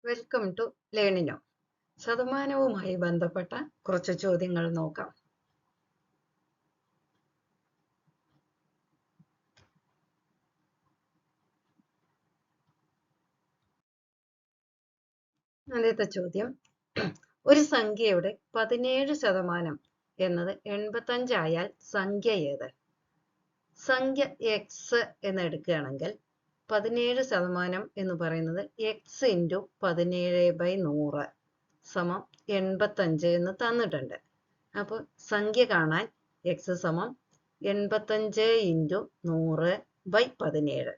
Welcome to Learnino. ശതമാനവുമായി ബന്ധപ്പെട്ട കുറച്ച് ചോദ്യങ്ങൾ നോക്കാം. ആദ്യത്തെ ചോദ്യം, ഒരു സംഖ്യയുടെ 17% എന്നത് 85 ആയാൽ സംഖ്യ ഏത്? സംഖ്യ എക്സ് എന്ന് എടുക്കുകയാണെങ്കിൽ 17% എന്ന് പറയുന്നത് എക്സ് ഇൻറ്റു 17/100 സമം 85 എന്ന് തന്നിട്ടുണ്ട്. അപ്പോൾ സംഖ്യ കാണാൻ എക്സ് സമം 85 ഇൻറ്റു 100/17,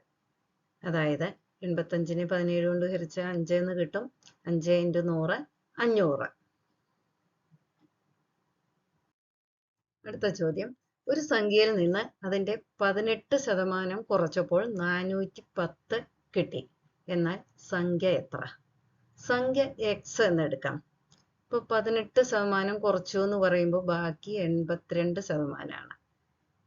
അതായത് 85നെ 17 കൊണ്ട് ഹരിച്ചാൽ 5 എന്ന് കിട്ടും. 5 ഇൻറ്റു 100 500. അടുത്ത ചോദ്യം, ഒരു സംഖ്യയിൽ നിന്ന് അതിൻ്റെ 18% കുറച്ചപ്പോൾ 410 കിട്ടി. എന്നാൽ സംഖ്യ എത്ര? സംഖ്യ എക്സ് എന്നെടുക്കാം. ഇപ്പോൾ 18% കുറച്ചു എന്ന് പറയുമ്പോൾ ബാക്കി 82%.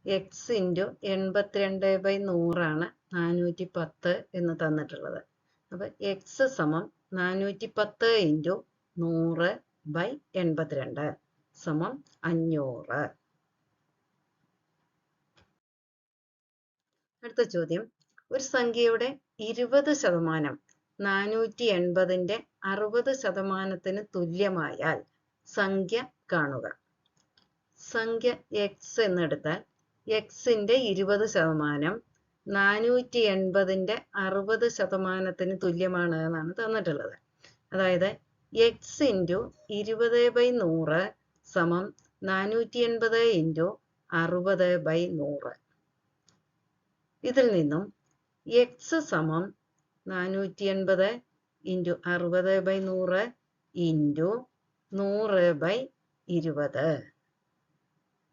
എക്സ് ഇൻറ്റു 82/100 410 എന്ന് തന്നിട്ടുള്ളത്. അപ്പോൾ എക്സ് സമം 410 ഇൻറ്റു 100/82 സമം 500. അടുത്ത ചോദ്യം, ഒരു സംഖ്യയുടെ 20% 480ന്റെ 60%-ന് തുല്യമായാൽ സംഖ്യ കാണുക. സംഖ്യ എക്സ് എന്നെടുത്താൽ എക്സിന്റെ 20% 480ന്റെ 60%-ന് തുല്യമാണ് എന്നാണ് തന്നിട്ടുള്ളത്. അതായത് എക്സ് ഇൻറ്റു 20/100 സമം 480 ഇൻറ്റു 60/100. ഇതിൽ നിന്നും എക്സ് സമം 480 ഇൻറ്റു 60/100 ഇൻറ്റു 100/20.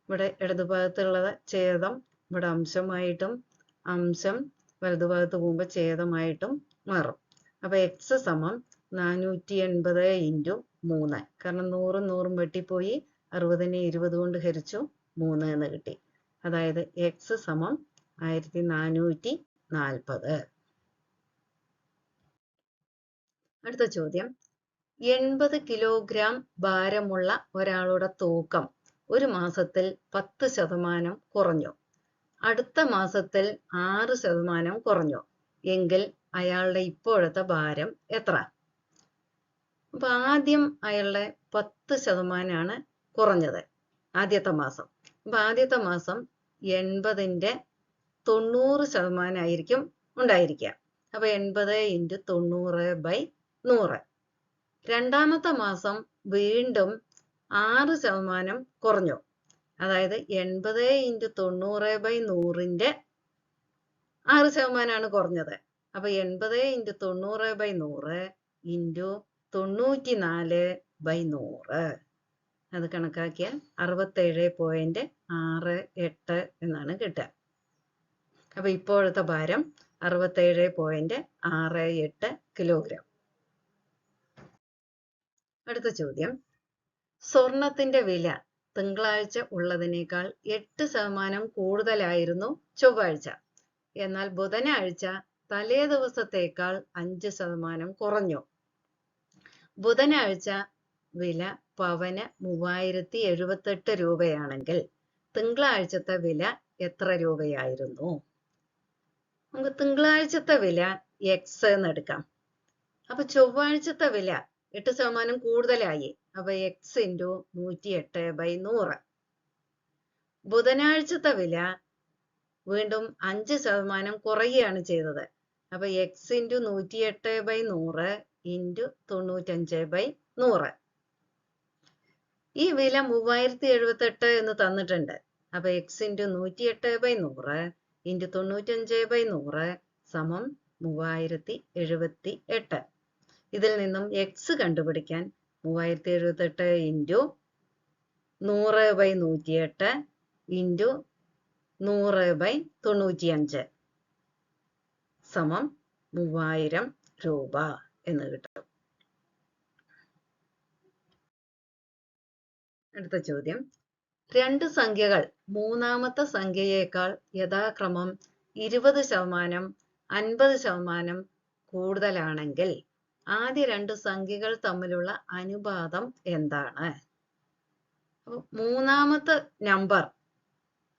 ഇവിടെ ഇടതുഭാഗത്തുള്ളത് ഛേദം ഇവിടെ അംശമായിട്ടും അംശം വലതുഭാഗത്ത് പോകുമ്പോൾ ഛേദമായിട്ടും മാറും. അപ്പോൾ എക്സ് സമം 480 ഇൻറ്റു 3, കാരണം 100 100 വെട്ടിപ്പോയി 60നെ 20 കൊണ്ട് ഹരിച്ചു 3 എന്ന് കിട്ടി. അതായത് എക്സ് സമം 1440. അടുത്ത ചോദ്യം, 80 കിലോഗ്രാം ഭാരമുള്ള ഒരാളുടെ തൂക്കം ഒരു മാസത്തിൽ 10% കുറഞ്ഞു. അടുത്ത മാസത്തിൽ 6% കുറഞ്ഞു എങ്കിൽ അയാളുടെ ഇപ്പോഴത്തെ ഭാരം എത്ര? അപ്പൊ ആദ്യം അയാളുടെ 10% കുറഞ്ഞത് ആദ്യത്തെ മാസം. അപ്പൊ ആദ്യത്തെ മാസം 80ന്റെ 90% ആയിരിക്കും ഉണ്ടായിരിക്കുക. അപ്പൊ 80 ഇൻറ്റു 90/100. രണ്ടാമത്തെ മാസം വീണ്ടും 6% കുറഞ്ഞു. അതായത് 80 ഇൻറ്റു 90/100ന്റെ 6% കുറഞ്ഞത്. അപ്പൊ 80 ഇൻറ്റു 90/100 ഇൻറ്റു 94/100. അത് കണക്കാക്കിയാൽ 67.68 എന്നാണ് കിട്ടുക. അപ്പൊ ഇപ്പോഴത്തെ ഭാരം 67.68 കിലോഗ്രാം. അടുത്ത ചോദ്യം, സ്വർണത്തിന്റെ വില തിങ്കളാഴ്ച ഉള്ളതിനേക്കാൾ 8% കൂടുതലായിരുന്നു ചൊവ്വാഴ്ച. എന്നാൽ ബുധനാഴ്ച തലേ ദിവസത്തേക്കാൾ 5% കുറഞ്ഞു. ബുധനാഴ്ച വില പവന് 3078 രൂപയാണെങ്കിൽ തിങ്കളാഴ്ചത്തെ വില എത്ര രൂപയായിരുന്നു? നമുക്ക് തിങ്കളാഴ്ചത്തെ വില എക്സ് എന്നെടുക്കാം. അപ്പൊ ചൊവ്വാഴ്ചത്തെ വില 8% കൂടുതലായി. അപ്പൊ എക്സ് ഇൻറ്റു 108/100. ബുധനാഴ്ചത്തെ വില വീണ്ടും 5% കുറയുകയാണ് ചെയ്തത്. അപ്പൊ എക്സ് ഇൻറ്റു 108/100 ഇൻറ്റു 95/100. ഈ വില 3078 എന്ന് തന്നിട്ടുണ്ട്. അപ്പൊ എക്സ് ഇൻറ്റു 108/100 ഇൻറ്റു 95/100 സമം 3078. ഇതിൽ നിന്നും എക്സ് കണ്ടുപിടിക്കാൻ 3078 ഇൻറ്റു 100/108 ഇൻറ്റു 100/95 സമം 3000 രൂപ എന്ന് കിട്ടും. അടുത്ത ചോദ്യം, രണ്ട് സംഖ്യകൾ മൂന്നാമത്തെ സംഖ്യയേക്കാൾ യഥാക്രമം 20%, 50% കൂടുതലാണെങ്കിൽ ആദ്യ രണ്ട് സംഖ്യകൾ തമ്മിലുള്ള അനുപാതം എന്താണ്? അപ്പൊ മൂന്നാമത്തെ നമ്പർ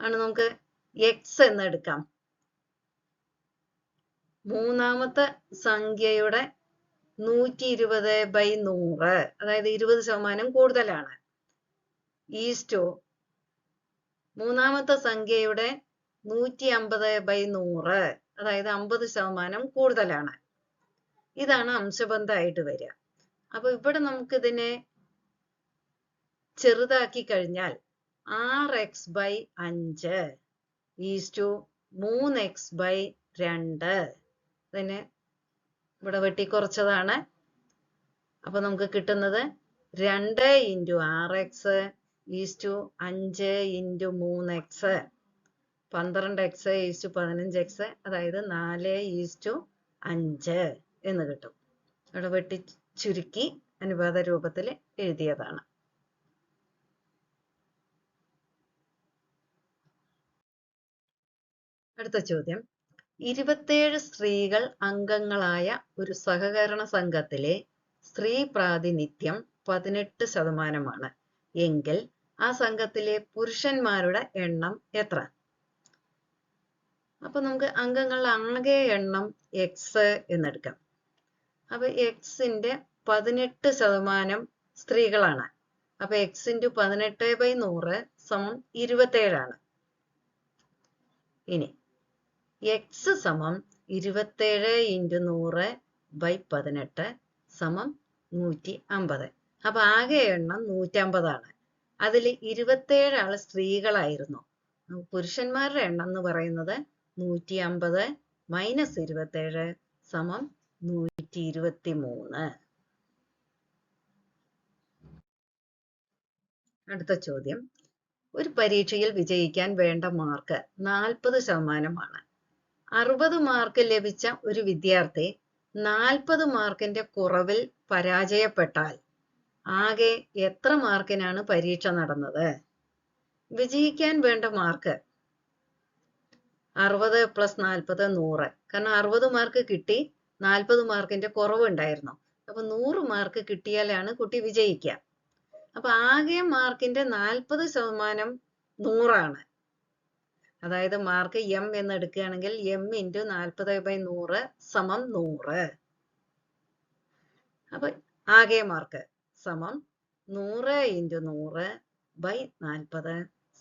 ആണ് നമുക്ക് എക്സ് എന്ന് എടുക്കാം. മൂന്നാമത്തെ സംഖ്യയുടെ 120/100, അതായത് 20% കൂടുതലാണ്. ഈസ്റ്റു മൂന്നാമത്തെ സംഖ്യയുടെ 150/100, അതായത് 50% കൂടുതലാണ്. ഇതാണ് അംശബന്ധമായിട്ട് വരിക. അപ്പൊ ഇവിടെ നമുക്കിതിനെ ചെറുതാക്കി കഴിഞ്ഞാൽ 6x/5 ഈസ്റ്റു 3x/2. ഇതിനെ ഇവിടെ വെട്ടിക്കുറച്ചതാണ്. അപ്പൊ നമുക്ക് കിട്ടുന്നത് 2 × 6x is to 5 × 3x, 12x is to 15x, അതായത് 4:5 എന്ന് കിട്ടും. ഇവിടെ വെട്ടി ചുരുക്കി അനുപാത രൂപത്തിൽ എഴുതിയതാണ്. അടുത്ത ചോദ്യം, 27 സ്ത്രീകൾ അംഗങ്ങളായ ഒരു സഹകരണ സംഘത്തിലെ സ്ത്രീ പ്രാതിനിധ്യം 18% എങ്കിൽ ആ സംഘത്തിലെ പുരുഷന്മാരുടെ എണ്ണം എത്ര? അപ്പൊ നമുക്ക് അംഗങ്ങളുടെ ആകെ എണ്ണം എക്സ് എന്നെടുക്കാം. അപ്പൊ എക്സിന്റെ 18% സ്ത്രീകളാണ്. അപ്പൊ x × 18/100 = 27. ഇനി x = 27 × 100/18 = 150. അപ്പൊ ആകെ എണ്ണം 150. അതിൽ 27 ആള് സ്ത്രീകളായിരുന്നു. പുരുഷന്മാരുടെ എണ്ണം എന്ന് പറയുന്നത് 150 - 27 = 123. അടുത്ത ചോദ്യം, ഒരു പരീക്ഷയിൽ വിജയിക്കാൻ വേണ്ട മാർക്ക് 40%. 60 മാർക്ക് ലഭിച്ച ഒരു വിദ്യാർത്ഥി 40 മാർക്കിന്റെ കുറവിൽ പരാജയപ്പെട്ടാൽ ആകെ എത്ര മാർക്കിനാണ് പരീക്ഷ നടന്നത്? വിജയിക്കാൻ വേണ്ട മാർക്ക് 60 + 40 100. കാരണം 60 മാർക്ക് കിട്ടി, 40 മാർക്കിന്റെ കുറവുണ്ടായിരുന്നു. അപ്പൊ 100 മാർക്ക് കിട്ടിയാലാണ് കുട്ടി വിജയിക്കുക. അപ്പൊ ആകെ മാർക്കിന്റെ 40% 100. അതായത് മാർക്ക് m എന്ന് എടുക്കുകയാണെങ്കിൽ m × 40/100 = 100. അപ്പൊ ആകെ മാർക്ക് 100 × 100/40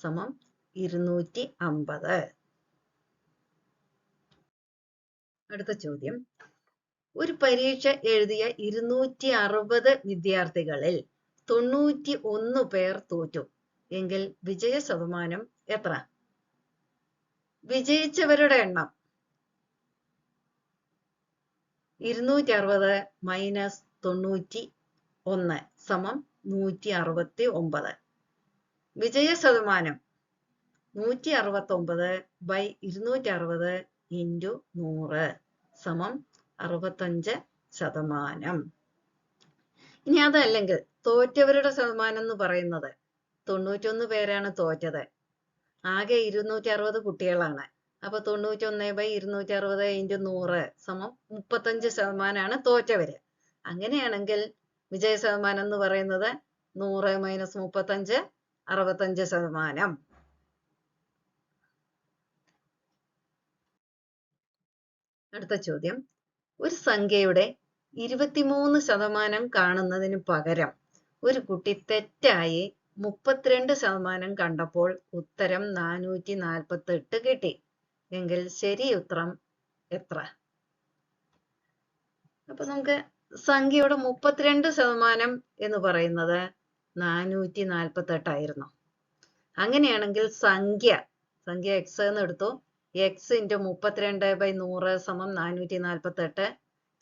= 250. അടുത്ത ചോദ്യം, ഒരു പരീക്ഷ എഴുതിയ 260 വിദ്യാർത്ഥികളിൽ 91 പേർ തോറ്റു എങ്കിൽ വിജയ ശതമാനം എത്ര? വിജയിച്ചവരുടെ എണ്ണം 260 - 91 = 169. വിജയ ശതമാനം 169/260 × 100 = 65%. ഇനി അതല്ലെങ്കിൽ തോറ്റവരുടെ ശതമാനം എന്ന് പറയുന്നത് 91 പേരാണ് തോറ്റത്. ആകെ 260 കുട്ടികളാണ്. അപ്പൊ 91/260 × 100 = 35% തോറ്റവര്. അങ്ങനെയാണെങ്കിൽ വിജയ ശതമാനം എന്ന് പറയുന്നത് 100 - 35 65%. അടുത്ത ചോദ്യം, ഒരു സംഖ്യയുടെ 23% കാണുന്നതിന് പകരം ഒരു കുട്ടി തെറ്റായി 32% കണ്ടപ്പോൾ ഉത്തരം 448 കിട്ടി എങ്കിൽ ശരി ഉത്തരം എത്ര? അപ്പൊ നമുക്ക് സംഖ്യയുടെ 32% എന്ന് പറയുന്നത് 448 ആയിരുന്നു. അങ്ങനെയാണെങ്കിൽ സംഖ്യ x എന്ന് എടുത്തു. x × 32/100 = 448.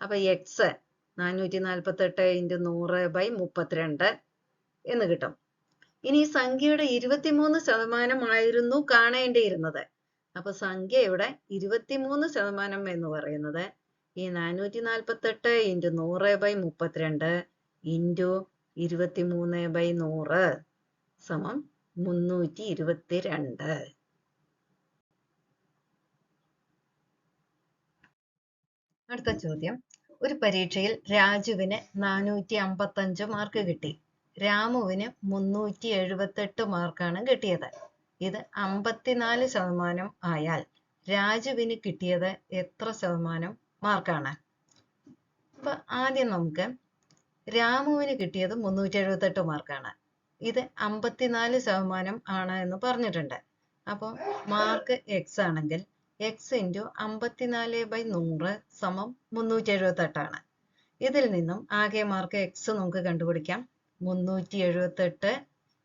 അപ്പൊ x 448 × 100/32 എന്ന് കിട്ടും. ഇനി സംഖ്യയുടെ 23% ആയിരുന്നു കാണേണ്ടിയിരുന്നത്. അപ്പൊ സംഖ്യയുടെ 23% എന്ന് പറയുന്നത് ഈ 448 × 100/32 × 23/100 = 322. അടുത്ത ചോദ്യം, ഒരു പരീക്ഷയിൽ രാജുവിന് 455 മാർക്ക് കിട്ടി. രാമുവിന് 378 മാർക്കാണ് കിട്ടിയത്. ഇത് 54% ആയാൽ രാജുവിന് കിട്ടിയത് എത്ര ശതമാനം മാർക്കാണ്? അപ്പൊ ആദ്യം നമുക്ക് രാമുവിന് കിട്ടിയത് 378 മാർക്കാണ്. ഇത് 54% ആണ് എന്ന് പറഞ്ഞിട്ടുണ്ട്. അപ്പോൾ മാർക്ക് എക്സ് ആണെങ്കിൽ എക്സ് ഇൻറ്റു 54/100 സമം 378 ആണ്. ഇതിൽ നിന്നും ആകെ മാർക്ക് എക്സ് നമുക്ക് കണ്ടുപിടിക്കാം. 378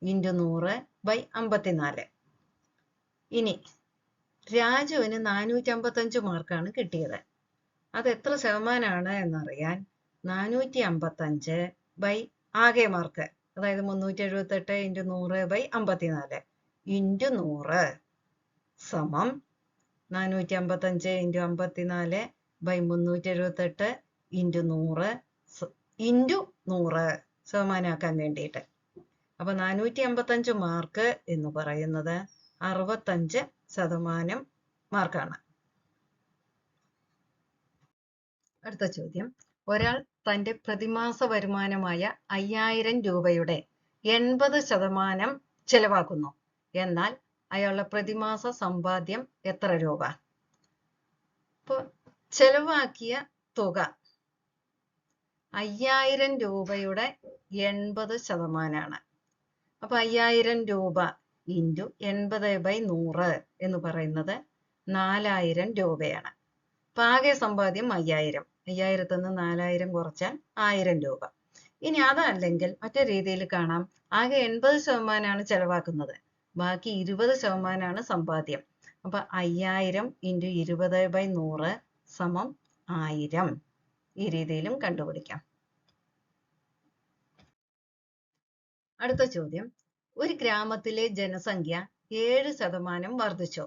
ഇൻറ്റു 100/54. ഇനി രാജുവിന് 455 മാർക്കാണ് കിട്ടിയത്. അത് എത്ര ശതമാനമാണ് എന്നറിയാൻ 455 ആകെ മാർക്ക്, അതായത് 378 ഇൻറ്റു 100/54 ഇൻറ്റു 100 സമം 455 ഇൻറ്റു 54/378 ഇൻറ്റു 100 ഇൻറ്റു 100 ശതമാനമാക്കാൻ വേണ്ടിയിട്ട്. അപ്പൊ 455 മാർക്ക് എന്ന് പറയുന്നത് 65% മാർക്കാണ്. അടുത്ത ചോദ്യം. ഒരാൾ തന്റെ പ്രതിമാസ വരുമാനമായ 5000 രൂപയുടെ 80% ചെലവാക്കുന്നു. എന്നാൽ അയാളുടെ പ്രതിമാസ സമ്പാദ്യം എത്ര രൂപ? അപ്പോൾ ചെലവാക്കിയ തുക 5000 രൂപയുടെ 80%. അപ്പൊ 5000 രൂപ ഇൻറ്റു 80/100 എന്ന് പറയുന്നത് 4000 രൂപയാണ്. അപ്പൊ ആകെ സമ്പാദ്യം 5000. 5000ത്തിൽ നിന്ന് 4000 കുറച്ചാൽ 1000 രൂപ. ഇനി അതല്ലെങ്കിൽ മറ്റൊരു രീതിയിൽ കാണാം. ആകെ 80% ചെലവാക്കുന്നത്, ബാക്കി 20% സമ്പാദ്യം. അപ്പൊ 5000 ഇൻറ്റു 20/100 സമം 1000. ഈ രീതിയിലും കണ്ടുപിടിക്കാം. അടുത്ത ചോദ്യം. ഒരു ഗ്രാമത്തിലെ ജനസംഖ്യ 7% വർദ്ധിച്ചു.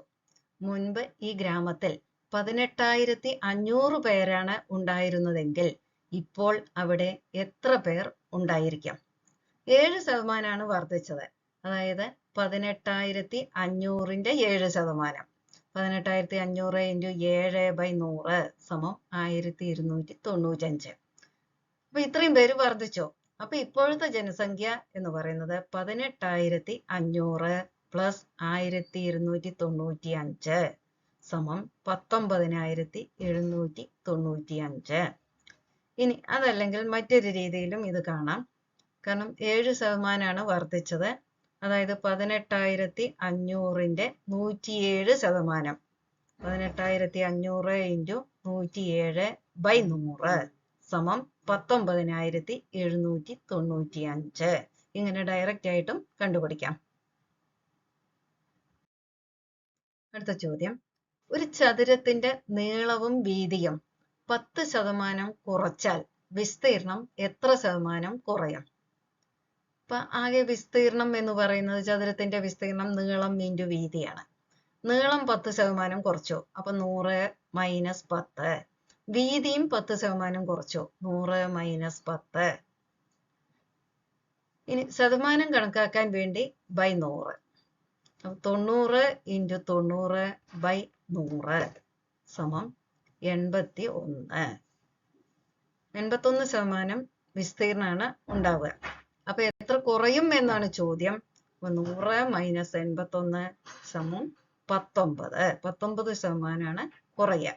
മുൻപ് ഈ ഗ്രാമത്തിൽ 18,500 പേരാണ് ഉണ്ടായിരുന്നതെങ്കിൽ ഇപ്പോൾ അവിടെ എത്ര പേർ ഉണ്ടായിരിക്കാം? 7% വർദ്ധിച്ചത്. അതായത് 18,500ന്റെ 7%. 18,500 ഇൻറ്റു 7/100 സമം 1295. അപ്പൊ ഇത്രയും പേര് വർദ്ധിച്ചു. അപ്പൊ ഇപ്പോഴത്തെ ജനസംഖ്യ എന്ന് പറയുന്നത് 18,500 പ്ലസ് 1295 സമം 19,795. ഇനി അതല്ലെങ്കിൽ മറ്റൊരു രീതിയിലും ഇത് കാണാം. കാരണം 7% വർദ്ധിച്ചത്. അതായത് 18,500ന്റെ 107%. 18,500 ഇൻറ്റു 107/100 സമം 19,795. ഇങ്ങനെ ഡയറക്റ്റ് ആയിട്ടും കണ്ടുപിടിക്കാം. അടുത്ത ചോദ്യം. ഒരു ചതുരത്തിന്റെ നീളവും വീതിയും 10% കുറച്ചാൽ വിസ്തീർണം എത്ര ശതമാനം കുറയും? അപ്പൊ ആകെ വിസ്തീർണം എന്ന് പറയുന്നത് ചതുരത്തിന്റെ വിസ്തീർണം നീളം ഇൻറ്റു വീതിയാണ്. നീളം 10% കുറച്ചു. അപ്പൊ 100 മൈനസ് 10. വീതിയും 10% കുറച്ചു. 100 മൈനസ് 10. ഇനി ശതമാനം കണക്കാക്കാൻ വേണ്ടി ബൈ 100. 90 ഇൻറ്റു 90/100 സമം 81. 81% വിസ്തീർണമാണ് ഉണ്ടാവുക. അപ്പൊ എത്ര കുറയും എന്നാണ് ചോദ്യം. 100 മൈനസ് 81 സമം 19. 19% കുറയുക.